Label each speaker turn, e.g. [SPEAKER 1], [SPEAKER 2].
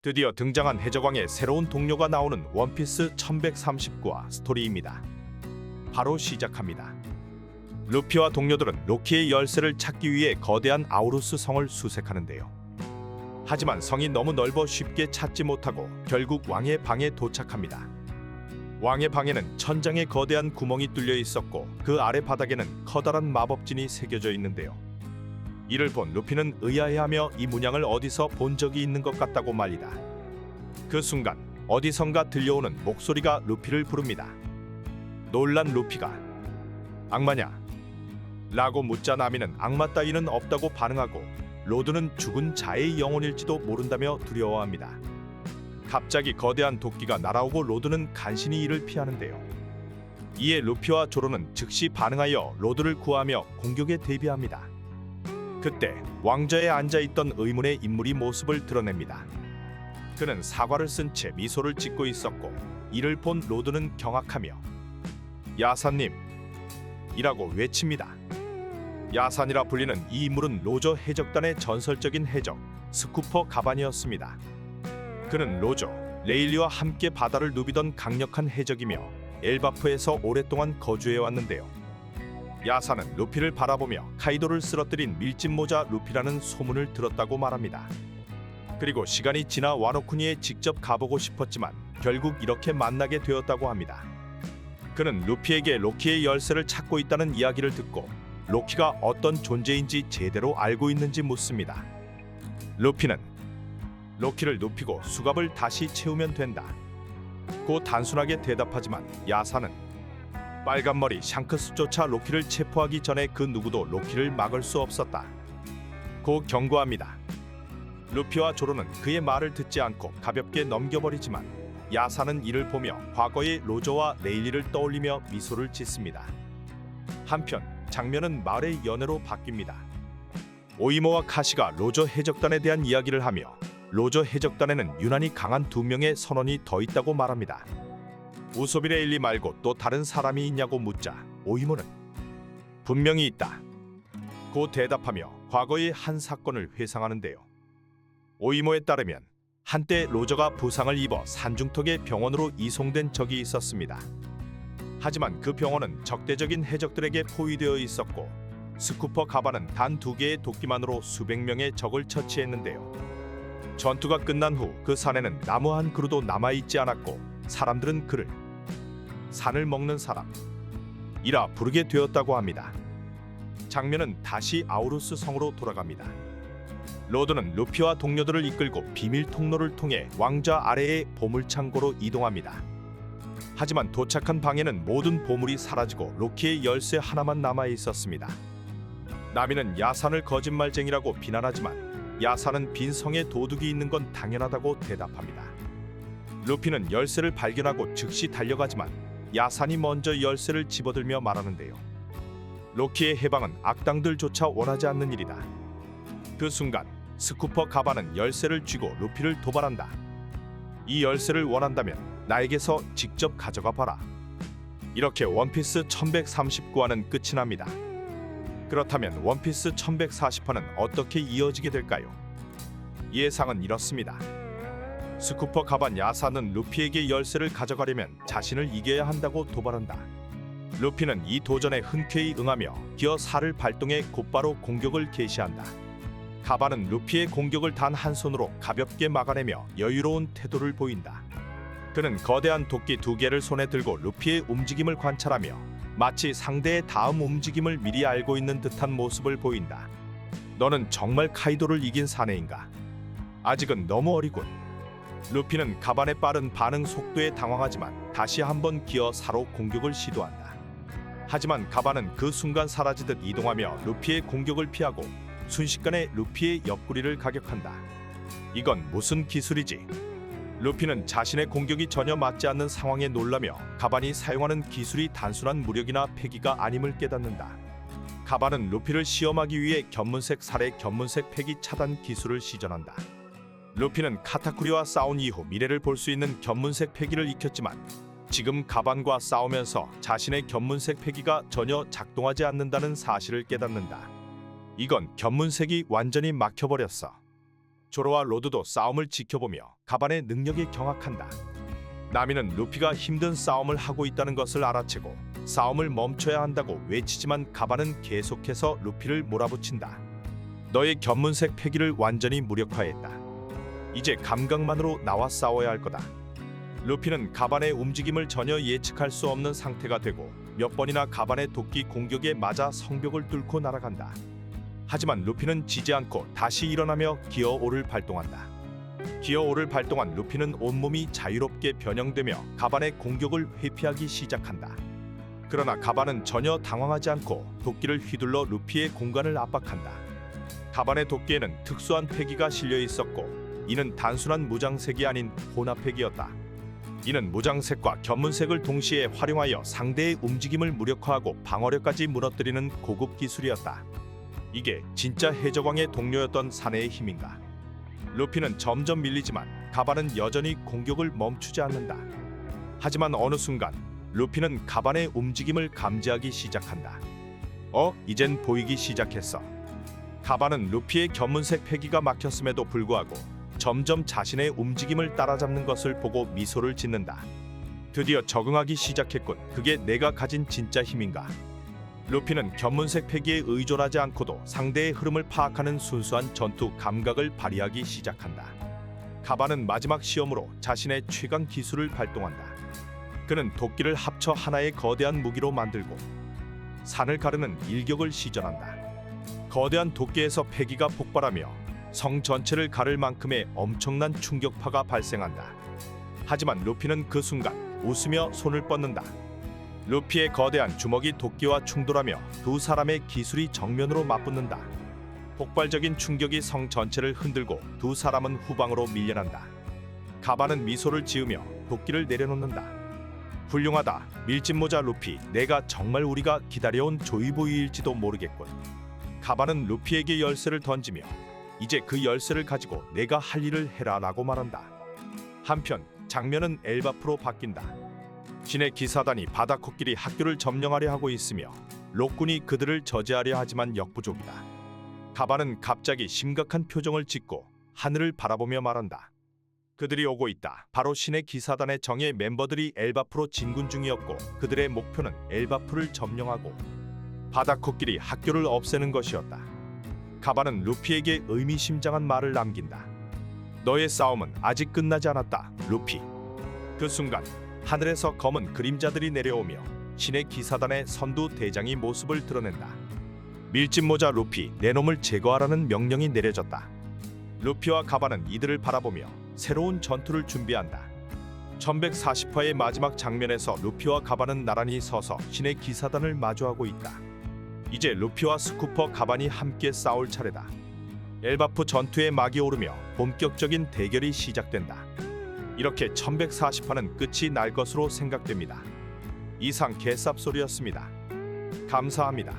[SPEAKER 1] 드디어 등장한 해적왕의 새로운 동료가 나오는 원피스 1139화 스토리입니다. 바로 시작합니다. 루피와 동료들은 로키의 열쇠를 찾기 위해 거대한 아우루스 성을 수색하는데요. 하지만 성이 너무 넓어 쉽게 찾지 못하고 결국 왕의 방에 도착합니다. 왕의 방에는 천장에 거대한 구멍이 뚫려 있었고 그 아래 바닥에는 커다란 마법진이 새겨져 있는데요. 이를 본 루피는 의아해하며 이 문양을 어디서 본 적이 있는 것 같다고 말리다. 그 순간 어디선가 들려오는 목소리가 루피를 부릅니다. 놀란 루피가 악마냐? 라고 묻자 나미는 악마 따위는 없다고 반응하고 로드는 죽은 자의 영혼일지도 모른다며 두려워합니다. 갑자기 거대한 도끼가 날아오고 로드는 간신히 이를 피하는데요. 이에 루피와 조로는 즉시 반응하여 로드를 구하며 공격에 대비합니다. 그때 왕좌에 앉아있던 의문의 인물이 모습을 드러냅니다. 그는 사과를 쓴 채 미소를 짓고 있었고 이를 본 로드는 경악하며 야사님! 이라고 외칩니다. 야산이라 불리는 이 인물은 로저 해적단의 전설적인 해적 스쿠퍼 가반이었습니다. 그는 로저, 레일리와 함께 바다를 누비던 강력한 해적이며 엘바프에서 오랫동안 거주해왔는데요. 야사는 루피를 바라보며 카이도를 쓰러뜨린 밀짚모자 루피라는 소문을 들었다고 말합니다. 그리고 시간이 지나 와노쿠니에 직접 가보고 싶었지만 결국 이렇게 만나게 되었다고 합니다. 그는 루피에게 로키의 열쇠를 찾고 있다는 이야기를 듣고 로키가 어떤 존재인지 제대로 알고 있는지 묻습니다. 루피는 로키를 눕히고 수갑을 다시 채우면 된다. 고 단순하게 대답하지만 야사는 빨간머리 샹크스조차 로키를 체포하기 전에 그 누구도 로키를 막을 수 없었다. 고 경고합니다. 루피와 조로는 그의 말을 듣지 않고 가볍게 넘겨버리지만 야사는 이를 보며 과거의 로저와 레일리를 떠올리며 미소를 짓습니다. 한편 장면은 말의 연애로 바뀝니다. 오이모와 카시가 로저 해적단에 대한 이야기를 하며 로저 해적단에는 유난히 강한 2명의 선원이 더 있다고 말합니다. 우소비 레일리 말고 또 다른 사람이 있냐고 묻자 오이모는 분명히 있다. 고 대답하며 과거의 한 사건을 회상하는데요. 오이모에 따르면 한때 로저가 부상을 입어 산중턱의 병원으로 이송된 적이 있었습니다. 하지만 그 병원은 적대적인 해적들에게 포위되어 있었고 스쿠퍼 가반은 단 2개의 도끼만으로 수백 명의 적을 처치했는데요. 전투가 끝난 후 그 산에는 나무 한 그루도 남아있지 않았고 사람들은 그를 산을 먹는 사람이라 부르게 되었다고 합니다. 장면은 다시 아우루스 성으로 돌아갑니다. 로드는 루피와 동료들을 이끌고 비밀 통로를 통해 왕좌 아래의 보물창고로 이동합니다. 하지만 도착한 방에는 모든 보물이 사라지고 로키의 열쇠 하나만 남아 있었습니다. 나미는 야산을 거짓말쟁이라고 비난하지만 야산은 빈 성에 도둑이 있는 건 당연하다고 대답합니다. 루피는 열쇠를 발견하고 즉시 달려가지만 야산이 먼저 열쇠를 집어들며 말하는데요. 로키의 해방은 악당들조차 원하지 않는 일이다. 그 순간 스쿠퍼 가반은 열쇠를 쥐고 루피를 도발한다. 이 열쇠를 원한다면 나에게서 직접 가져가 봐라. 이렇게 원피스 1139화는 끝이 납니다. 그렇다면 원피스 1140화는 어떻게 이어지게 될까요? 예상은 이렇습니다. 스쿠퍼 가반 야사는 루피에게 열쇠를 가져가려면 자신을 이겨야 한다고 도발한다. 루피는 이 도전에 흔쾌히 응하며 기어 4를 발동해 곧바로 공격을 개시한다. 가반은 루피의 공격을 단 한 손으로 가볍게 막아내며 여유로운 태도를 보인다. 그는 거대한 도끼 2개를 손에 들고 루피의 움직임을 관찰하며 마치 상대의 다음 움직임을 미리 알고 있는 듯한 모습을 보인다. 너는 정말 카이도를 이긴 사내인가? 아직은 너무 어리군. 루피는 가반의 빠른 반응 속도에 당황하지만 다시 한번 기어 4로 공격을 시도한다. 하지만 가반은 그 순간 사라지듯 이동하며 루피의 공격을 피하고 순식간에 루피의 옆구리를 가격한다. 이건 무슨 기술이지? 루피는 자신의 공격이 전혀 맞지 않는 상황에 놀라며 가반이 사용하는 기술이 단순한 무력이나 패기가 아님을 깨닫는다. 가반은 루피를 시험하기 위해 견문색 살의 견문색 패기 차단 기술을 시전한다. 루피는 카타쿠리와 싸운 이후 미래를 볼 수 있는 견문색 패기를 익혔지만 지금 가반과 싸우면서 자신의 견문색 패기가 전혀 작동하지 않는다는 사실을 깨닫는다. 이건 견문색이 완전히 막혀버렸어. 조로와 로드도 싸움을 지켜보며 가반의 능력에 경악한다. 나미는 루피가 힘든 싸움을 하고 있다는 것을 알아채고 싸움을 멈춰야 한다고 외치지만 가반은 계속해서 루피를 몰아붙인다. 너의 견문색 패기를 완전히 무력화했다. 이제 감각만으로 나와 싸워야 할 거다. 루피는 가반의 움직임을 전혀 예측할 수 없는 상태가 되고 몇 번이나 가반의 도끼 공격에 맞아 성벽을 뚫고 날아간다. 하지만 루피는 지지 않고 다시 일어나며 기어 5를 발동한다. 기어 5를 발동한 루피는 온몸이 자유롭게 변형되며 가반의 공격을 회피하기 시작한다. 그러나 가반은 전혀 당황하지 않고 도끼를 휘둘러 루피의 공간을 압박한다. 가반의 도끼에는 특수한 패기가 실려 있었고 이는 단순한 무장색이 아닌 혼합팩이었다. 이는 무장색과 견문색을 동시에 활용하여 상대의 움직임을 무력화하고 방어력까지 무너뜨리는 고급 기술이었다. 이게 진짜 해적왕의 동료였던 사내의 힘인가? 루피는 점점 밀리지만 가반은 여전히 공격을 멈추지 않는다. 하지만 어느 순간 루피는 가반의 움직임을 감지하기 시작한다. 이젠 보이기 시작했어. 가반은 루피의 견문색 패기가 막혔음에도 불구하고 점점 자신의 움직임을 따라잡는 것을 보고 미소를 짓는다. 드디어 적응하기 시작했군. 그게 내가 가진 진짜 힘인가? 루피는 견문색 패기에 의존하지 않고도 상대의 흐름을 파악하는 순수한 전투 감각을 발휘하기 시작한다. 가반은 마지막 시험으로 자신의 최강 기술을 발동한다. 그는 도끼를 합쳐 하나의 거대한 무기로 만들고 산을 가르는 일격을 시전한다. 거대한 도끼에서 패기가 폭발하며 성 전체를 가를 만큼의 엄청난 충격파가 발생한다. 하지만 루피는 그 순간 웃으며 손을 뻗는다. 루피의 거대한 주먹이 도끼와 충돌하며 두 사람의 기술이 정면으로 맞붙는다. 폭발적인 충격이 성 전체를 흔들고 두 사람은 후방으로 밀려난다. 가반은 미소를 지으며 도끼를 내려놓는다. 훌륭하다. 밀짚모자 루피. 내가 정말 우리가 기다려온 조이보이일지도 모르겠군. 가반은 루피에게 열쇠를 던지며 이제 그 열쇠를 가지고 내가 할 일을 해라 라고 말한다. 한편 장면은 엘바프로 바뀐다. 신의 기사단이 바다 코끼리 학교를 점령하려 하고 있으며 록군이 그들을 저지하려 하지만 역부족이다. 가반은 갑자기 심각한 표정을 짓고 하늘을 바라보며 말한다. 그들이 오고 있다. 바로 신의 기사단의 정예 멤버들이 엘바프로 진군 중이었고 그들의 목표는 엘바프를 점령하고 바다 코끼리 학교를 없애는 것이었다. 가반은 루피에게 의미심장한 말을 남긴다. 너의 싸움은 아직 끝나지 않았다, 루피. 그 순간 하늘에서 검은 그림자들이 내려오며 신의 기사단의 선두 대장이 모습을 드러낸다. 밀짚모자 루피, 내 놈을 제거하라는 명령이 내려졌다. 루피와 가반은 이들을 바라보며 새로운 전투를 준비한다. 1140화의 마지막 장면에서 루피와 가반은 나란히 서서 신의 기사단을 마주하고 있다. 이제 루피와 스쿠퍼 가반이 함께 싸울 차례다. 엘바프 전투의 막이 오르며 본격적인 대결이 시작된다. 이렇게 1140화는 끝이 날 것으로 생각됩니다. 이상 개쌉소리였습니다. 감사합니다.